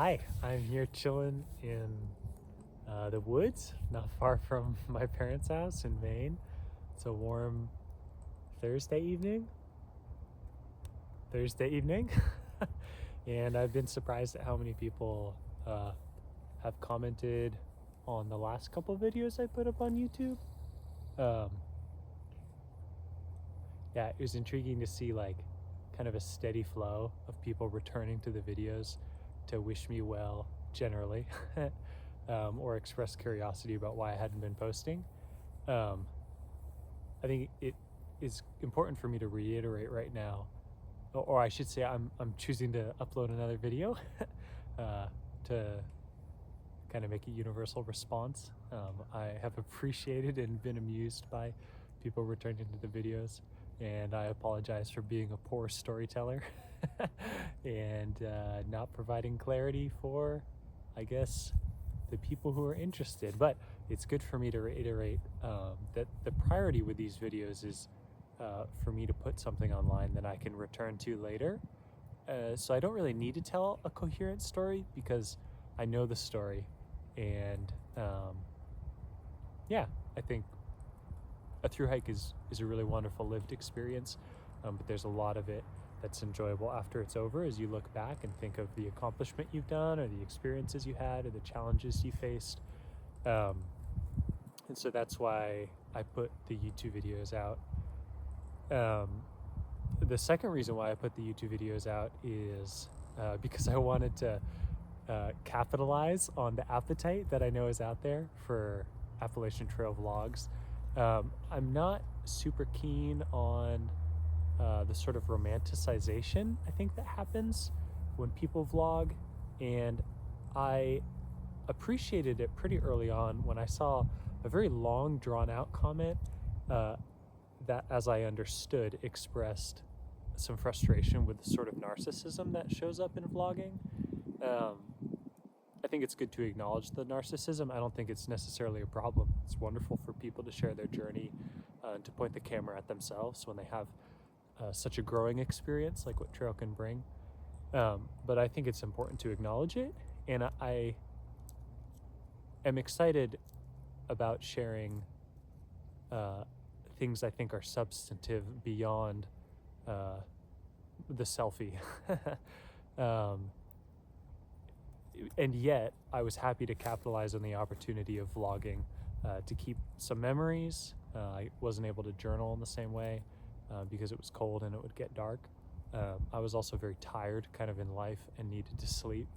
Hi, I'm here chilling in the woods, not far from my parents' house in Maine. It's a warm Thursday evening. Thursday evening, and I've been surprised at how many people have commented on the last couple videos I put up on YouTube. Um, yeah, it was intriguing to see like kind of a steady flow of people returning to the videos to wish me well generally, or express curiosity about why I hadn't been posting. Um, I think it is important for me to reiterate right now, or I should say, I'm choosing to upload another video to kind of make a universal response. I have appreciated and been amused by people returning to the videos, and I apologize for being a poor storyteller and not providing clarity for, I guess, the people who are interested. But it's good for me to reiterate that the priority with these videos is for me to put something online that I can return to later. So I don't really need to tell a coherent story because I know the story. And yeah, I think a thru hike is a really wonderful lived experience, but there's a lot of it that's enjoyable after it's over as you look back and think of the accomplishment you've done or the experiences you had or the challenges you faced. And so that's why I put the YouTube videos out. The second reason why I put the YouTube videos out is because I wanted to capitalize on the appetite that I know is out there for Appalachian Trail vlogs. I'm not super keen on the sort of romanticization I think that happens when people vlog, and I appreciated it pretty early on when I saw a very long drawn out comment that, as I understood, expressed some frustration with the sort of narcissism that shows up in vlogging. I think it's good to acknowledge the narcissism. I don't think it's necessarily a problem. It's wonderful for people to share their journey and to point the camera at themselves when they have such a growing experience like what trail can bring. But I think it's important to acknowledge it. And I am excited about sharing things I think are substantive beyond the selfie. And yet I was happy to capitalize on the opportunity of vlogging to keep some memories. I wasn't able to journal in the same way because it was cold and it would get dark. I was also very tired kind of in life and needed to sleep,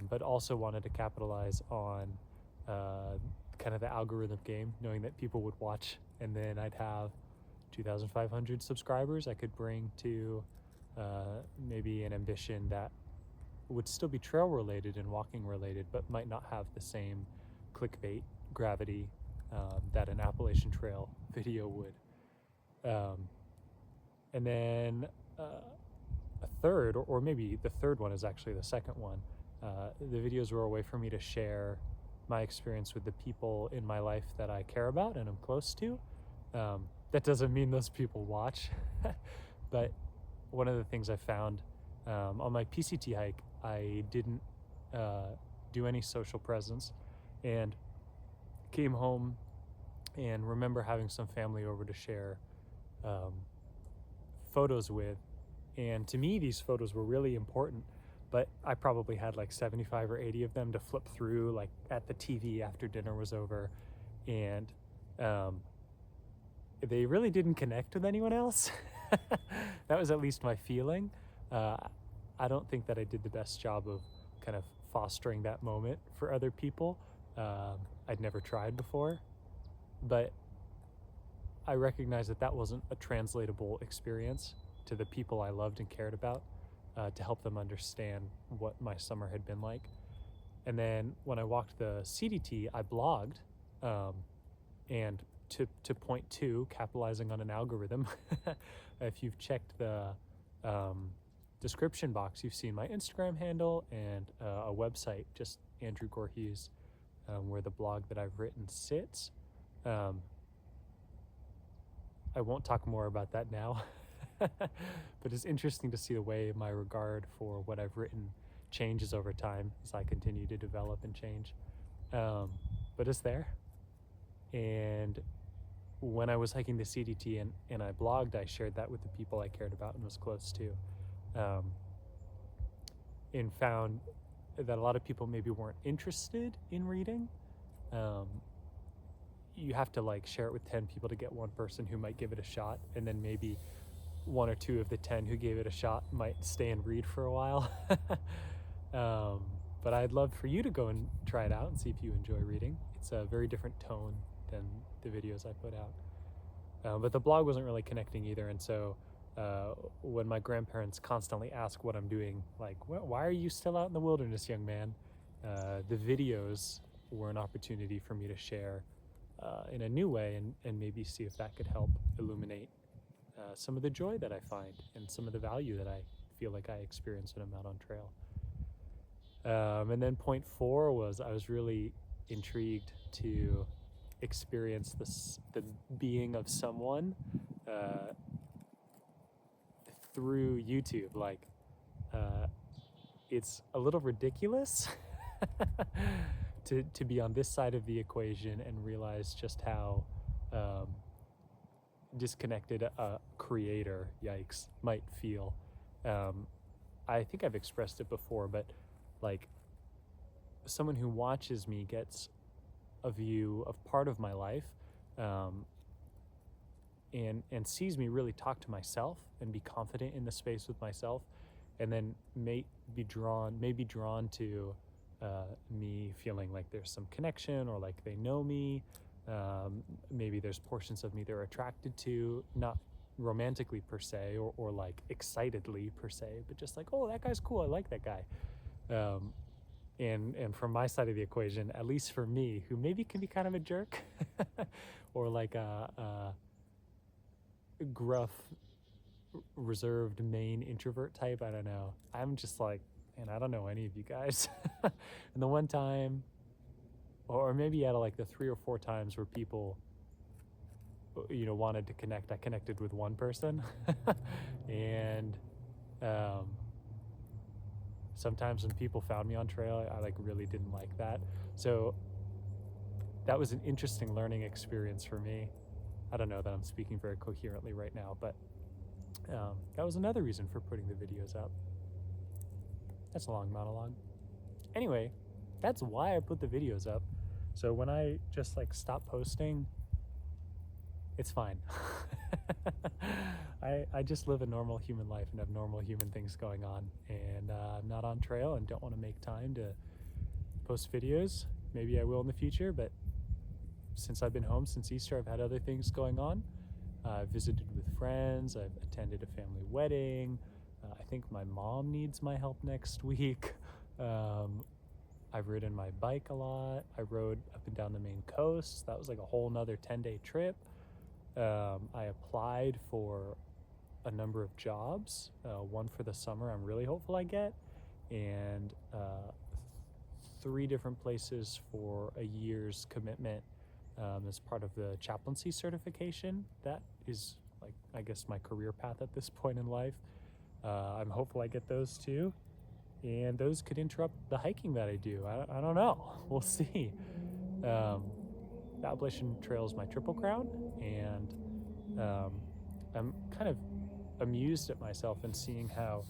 but also wanted to capitalize on kind of the algorithm game, knowing that people would watch and then I'd have 2,500 subscribers I could bring to maybe an ambition that would still be trail related and walking related, but might not have the same clickbait gravity that an Appalachian Trail video would. And then a third, or maybe the third one is actually the second one. The videos were a way for me to share my experience with the people in my life that I care about and I'm close to. That doesn't mean those people watch, but one of the things I found on my PCT hike, I didn't do any social presence and came home and remember having some family over to share photos with. And to me, these photos were really important, but I probably had like 75 or 80 of them to flip through like at the TV after dinner was over. And they really didn't connect with anyone else. That was at least my feeling. I don't think that I did the best job of kind of fostering that moment for other people. I'd never tried before, but I recognize that that wasn't a translatable experience to the people I loved and cared about, to help them understand what my summer had been like. And then when I walked the CDT, I blogged, and to point to capitalizing on an algorithm, if you've checked the description box, you've seen my Instagram handle and a website, just Andrew Gorhughes, where the blog that I've written sits. I won't talk more about that now, but it's interesting to see the way my regard for what I've written changes over time as I continue to develop and change. But it's there. And when I was hiking the CDT and I blogged, I shared that with the people I cared about and was close to, and found that a lot of people maybe weren't interested in reading. You have to like share it with 10 people to get one person who might give it a shot, and then maybe one or two of the 10 who gave it a shot might stay and read for a while. But I'd love for you to go and try it out and see if you enjoy reading. It's a very different tone than the videos I put out. But the blog wasn't really connecting either, and so when my grandparents constantly ask what I'm doing, like, why are you still out in the wilderness, young man? The videos were an opportunity for me to share in a new way, and maybe see if that could help illuminate some of the joy that I find and some of the value that I feel like I experience when I'm out on trail. And then point 4 was I was really intrigued to experience the being of someone through YouTube. Like, it's a little ridiculous to be on this side of the equation and realize just how disconnected a creator, yikes, might feel. I think I've expressed it before, but like, someone who watches me gets a view of part of my life, and sees me really talk to myself and be confident in the space with myself, and then may be drawn to me feeling like there's some connection, or like they know me. Maybe there's portions of me they're attracted to, not romantically per se, or like excitedly per se, but just like, oh, that guy's cool, I like that guy. And from my side of the equation, at least for me, who maybe can be kind of a jerk, or like a gruff, reserved, main introvert type, I don't know. I'm just like, man, I don't know any of you guys. And the one time, or maybe out of like the 3 or 4 times where people, wanted to connect, I connected with one person. And sometimes when people found me on trail, I like really didn't like that. So that was an interesting learning experience for me. I don't know that I'm speaking very coherently right now, but that was another reason for putting the videos up. That's a long monologue. Anyway, that's why I put the videos up. So when I just like stop posting, it's fine. I just live a normal human life and have normal human things going on, and I'm not on trail and don't want to make time to post videos. Maybe I will in the future, but since I've been home since Easter, I've had other things going on. I've visited with friends, I've attended a family wedding. I think my mom needs my help next week. I've ridden my bike a lot. I rode up and down the Maine coast. That was like a whole nother 10-day trip. I applied for a number of jobs, one for the summer I'm really hopeful I get, and 3 different places for a year's commitment as part of the chaplaincy certification. That is, like, I guess my career path at this point in life. I'm hopeful I get those too, and those could interrupt the hiking that I do. I don't know. We'll see. The Appalachian Trail is my Triple Crown, and I'm kind of amused at myself and seeing how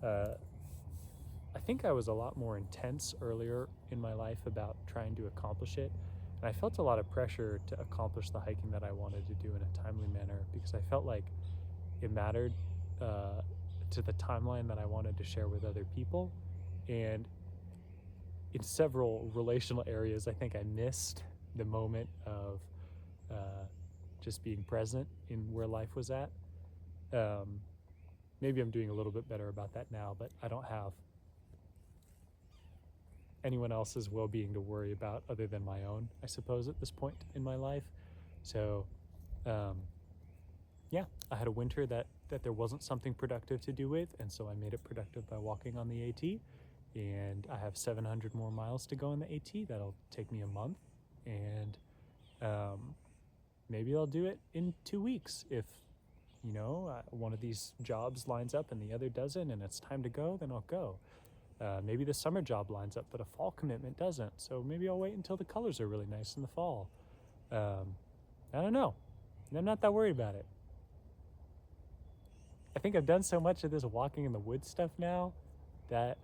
I think I was a lot more intense earlier in my life about trying to accomplish it. And I felt a lot of pressure to accomplish the hiking that I wanted to do in a timely manner, because I felt like it mattered to the timeline that I wanted to share with other people. And in several relational areas, I think I missed the moment of just being present in where life was at. Maybe I'm doing a little bit better about that now, but I don't have anyone else's well-being to worry about other than my own, I suppose, at this point in my life. So yeah, I had a winter that there wasn't something productive to do with, and so I made it productive by walking on the AT, and I have 700 more miles to go on the AT. That'll take me a month, and maybe I'll do it in 2 weeks. If one of these jobs lines up and the other doesn't and it's time to go, then I'll go. Maybe the summer job lines up, but a fall commitment doesn't. So maybe I'll wait until the colors are really nice in the fall. I don't know. I'm not that worried about it. I think I've done so much of this walking in the woods stuff now that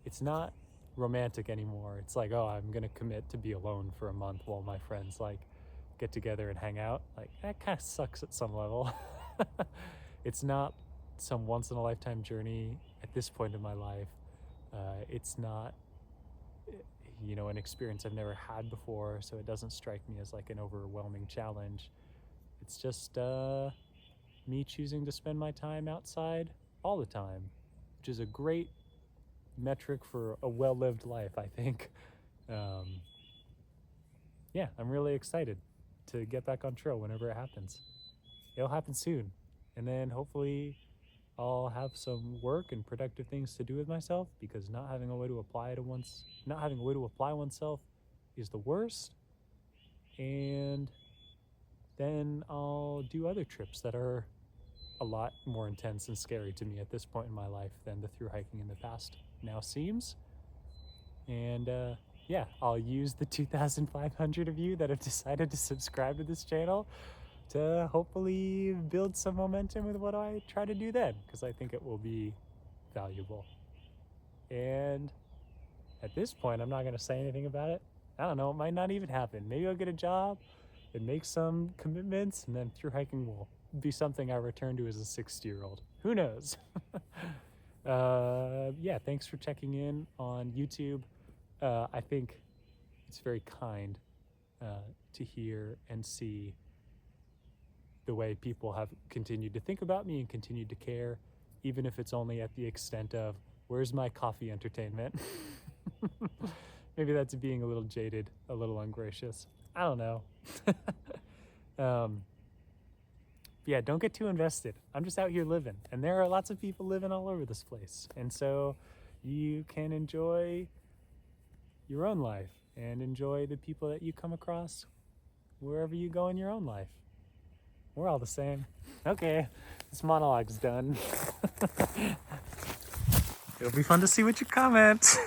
it's not romantic anymore. It's like, oh, I'm gonna commit to be alone for a month while my friends like get together and hang out. Like, that kind of sucks at some level. It's not some once in a lifetime journey at this point in my life. It's not, you know, an experience I've never had before, so it doesn't strike me as like an overwhelming challenge. It's just me choosing to spend my time outside all the time, which is a great metric for a well-lived life, I think. Yeah, I'm really excited to get back on trail whenever it happens. It'll happen soon, and then hopefully I'll have some work and productive things to do with myself, because not having a way to apply oneself is the worst. And then I'll do other trips that are a lot more intense and scary to me at this point in my life than the through hiking in the past now seems. And yeah, I'll use the 2,500 of you that have decided to subscribe to this channel to hopefully build some momentum with what I try to do then, because I think it will be valuable. And at this point, I'm not going to say anything about it. I don't know, it might not even happen. Maybe I'll get a job and make some commitments, and then through hiking will be something I return to as a 60-year-old. Who knows? Yeah, thanks for checking in on YouTube. I think it's very kind to hear and see the way people have continued to think about me and continued to care, even if it's only at the extent of, where's my coffee entertainment? Maybe that's being a little jaded, a little ungracious. I don't know. Yeah, don't get too invested. I'm just out here living, and there are lots of people living all over this place. And so you can enjoy your own life and enjoy the people that you come across wherever you go in your own life. We're all the same. Okay, this monologue's done. It'll be fun to see what you comment.